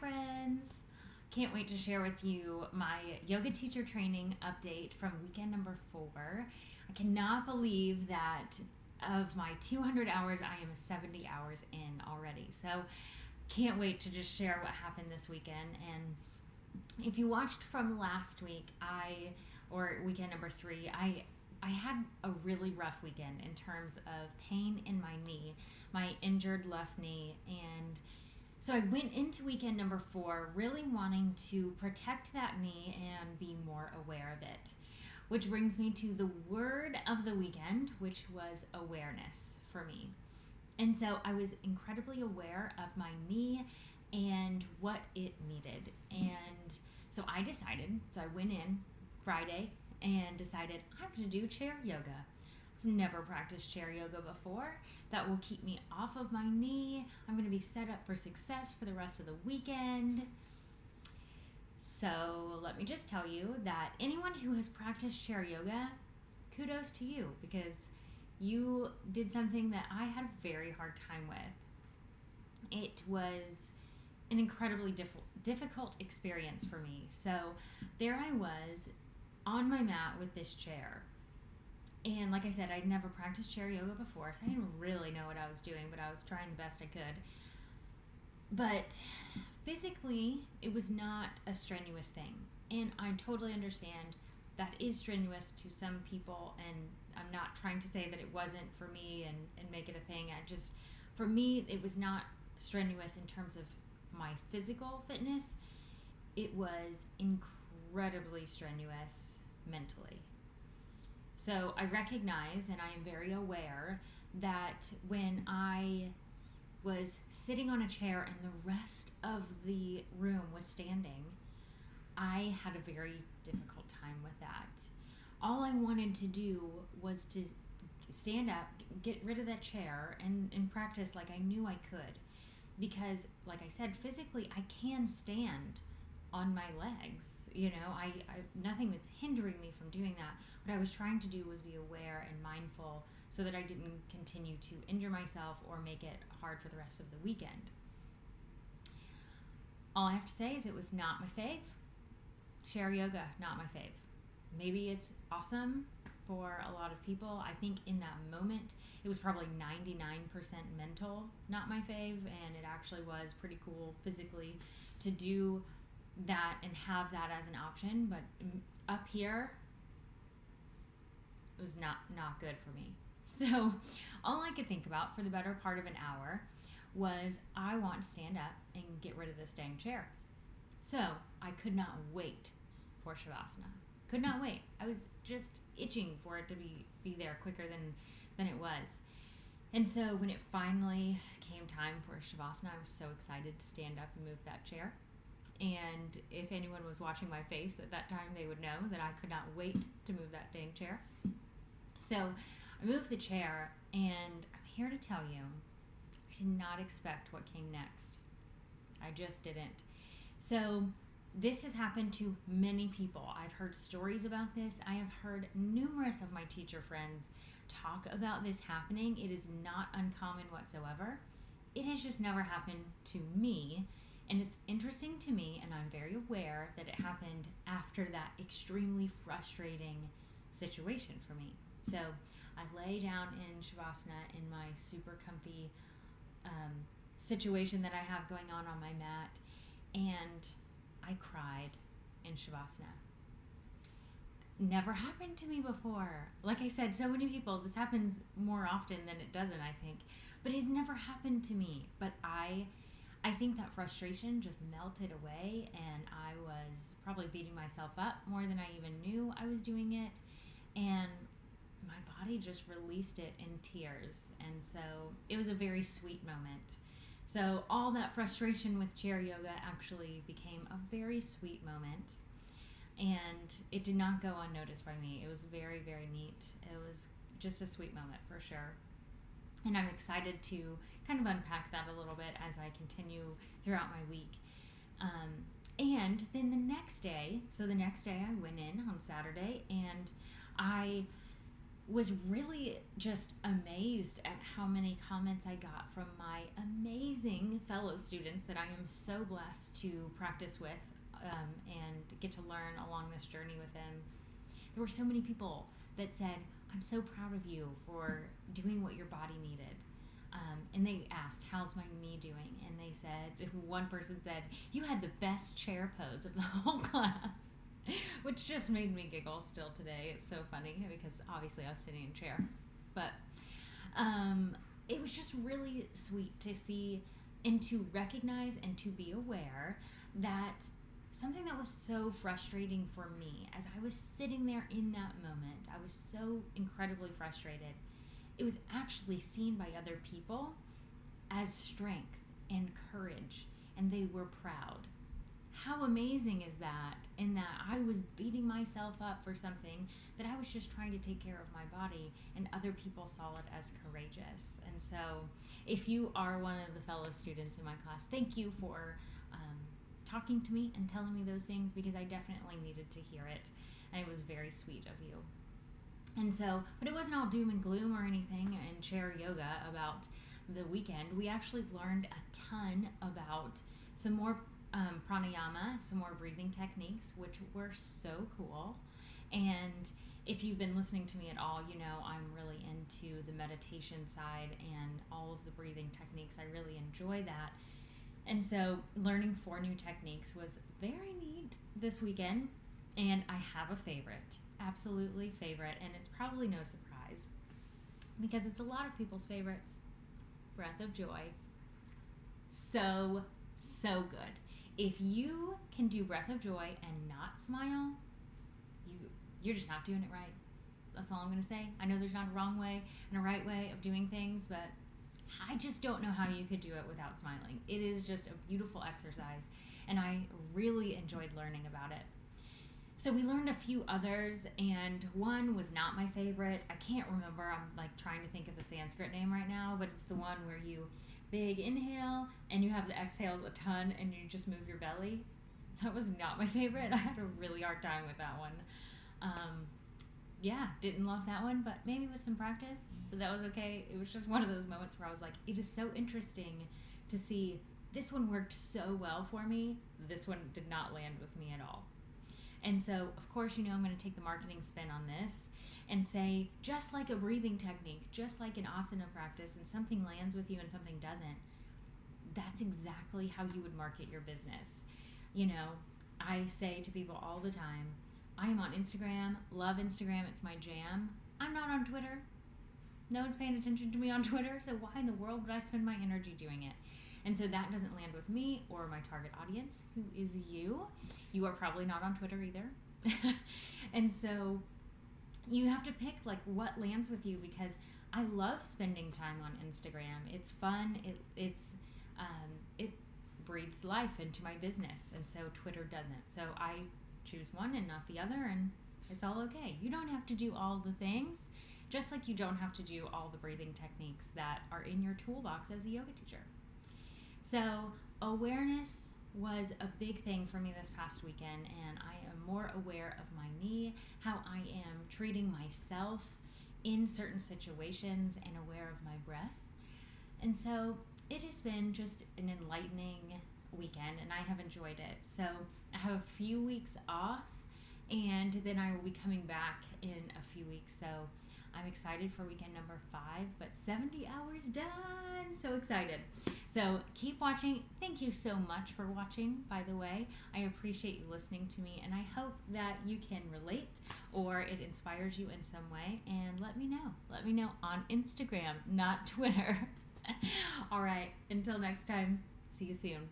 friends! Can't wait to share with you my yoga teacher training update from weekend number 4. I cannot believe that of my 200 hours, I am 70 hours in already. So can't wait to just share what happened this weekend. And if you watched from last week, or weekend number 3, I had a really rough weekend in terms of pain in my knee, my injured left knee. And so I went into weekend number 4 really wanting to protect that knee and be more aware of it. Which brings me to the word of the weekend, which was awareness for me. And so I was incredibly aware of my knee and what it needed. And so I went in Friday and decided I'm going to do chair yoga. I've never practiced chair yoga before. That will keep me off of my knee. I'm going to be set up for success for the rest of the weekend. So let me just tell you that anyone who has practiced chair yoga, kudos to you, because you did something that I had a very hard time with. It was an incredibly difficult experience for me. So there I was on my mat with this chair. And like I said, I'd never practiced chair yoga before, so I didn't really know what I was doing, but I was trying the best I could. But physically, it was not a strenuous thing. And I totally understand that is strenuous to some people, and I'm not trying to say that it wasn't for me and make it a thing. For me, it was not strenuous in terms of my physical fitness. It was incredibly strenuous mentally. So I recognize, and I am very aware, that when I was sitting on a chair and the rest of the room was standing, I had a very difficult time with that. All I wanted to do was to stand up, get rid of that chair, and practice like I knew I could. Because, like I said, physically I can stand on my legs. I nothing that's hindering me from doing that. What I was trying to do was be aware and mindful so that I didn't continue to injure myself or make it hard for the rest of the weekend. All I have to say is it was not my fave. Chair yoga, not my fave. Maybe it's awesome for a lot of people. I think in that moment, it was probably 99% mental, not my fave, and it actually was pretty cool physically to do that and have that as an option. But up here, it was not good for me. So all I could think about for the better part of an hour was I want to stand up and get rid of this dang chair. So I could not wait for Shavasana. Could not wait. I was just itching for it to be there quicker than it was. And so when it finally came time for Shavasana, I was so excited to stand up and move that chair. And if anyone was watching my face at that time, they would know that I could not wait to move that dang chair. So I moved the chair, and I'm here to tell you, I did not expect what came next. I just didn't. So this has happened to many people. I've heard stories about this. I have heard numerous of my teacher friends talk about this happening. It is not uncommon whatsoever. It has just never happened to me. And it's interesting to me, and I'm very aware that it happened after that extremely frustrating situation for me. So I lay down in Shavasana in my super comfy situation that I have going on my mat, and I cried in Shavasana. Never happened to me before. Like I said, so many people, this happens more often than it doesn't, I think. But it's never happened to me. But I think that frustration just melted away, and I was probably beating myself up more than I even knew I was doing it. And my body just released it in tears. And so it was a very sweet moment. So all that frustration with chair yoga actually became a very sweet moment. And it did not go unnoticed by me. It was very, very neat. It was just a sweet moment for sure. And I'm excited to kind of unpack that a little bit as I continue throughout my week. And then the next day I went in on Saturday, and I was really just amazed at how many comments I got from my amazing fellow students that I am so blessed to practice with and get to learn along this journey with them. There were so many people that said, I'm so proud of you for doing what your body needed. And they asked, how's my knee doing? And they said, one person said, you had the best chair pose of the whole class, which just made me giggle still today. It's so funny because obviously I was sitting in a chair. But it was just really sweet to see and to recognize and to be aware that something that was so frustrating for me as I was sitting there in that moment, I was so incredibly frustrated. It was actually seen by other people as strength and courage, and they were proud. How amazing is that? In that I was beating myself up for something that I was just trying to take care of my body, and other people saw it as courageous. And so if you are one of the fellow students in my class, thank you for talking to me and telling me those things, because I definitely needed to hear it, and it was very sweet of you. And so, but it wasn't all doom and gloom or anything in chair yoga about the weekend. We actually learned a ton about some more pranayama, some more breathing techniques, which were so cool. And if you've been listening to me at all, you know I'm really into the meditation side and all of the breathing techniques. I really enjoy that. And so learning 4 new techniques was very neat this weekend. And I have a favorite, absolutely favorite, and it's probably no surprise because it's a lot of people's favorites. Breath of joy. So good. If you can do breath of joy and not smile, you're just not doing it right. That's all I'm going to say. I know there's not a wrong way and a right way of doing things, but I just don't know how you could do it without smiling. It is just a beautiful exercise, and I really enjoyed learning about it. So we learned a few others, and one was not my favorite. I can't remember. I'm like trying to think of the Sanskrit name right now, but it's the one where you big inhale and you have the exhales a ton and you just move your belly. That was not my favorite. I had a really hard time with that one. Didn't love that one, but maybe with some practice, but that was okay. It was just one of those moments where I was like, it is so interesting to see this one worked so well for me. This one did not land with me at all. And so, of course, you know I'm going to take the marketing spin on this and say, just like a breathing technique, just like an asana practice, and something lands with you and something doesn't, that's exactly how you would market your business. You know, I say to people all the time, I am on Instagram, love Instagram, it's my jam. I'm not on Twitter. No one's paying attention to me on Twitter, so why in the world would I spend my energy doing it? And so that doesn't land with me or my target audience, who is you. You are probably not on Twitter either. And so you have to pick like what lands with you, because I love spending time on Instagram. It's fun. It breathes life into my business, and so Twitter doesn't. So I choose one and not the other, and it's all okay. You don't have to do all the things, just like you don't have to do all the breathing techniques that are in your toolbox as a yoga teacher. So awareness was a big thing for me this past weekend, and I am more aware of my knee, how I am treating myself in certain situations, and aware of my breath. And so it has been just an enlightening weekend, and I have enjoyed it. So I have a few weeks off, and then I will be coming back in a few weeks. So I'm excited for weekend number 5, but 70 hours done. So excited. So keep watching. Thank you so much for watching, by the way. I appreciate you listening to me, and I hope that you can relate or it inspires you in some way. And let me know. Let me know on Instagram, not Twitter. All right. Until next time. See you soon.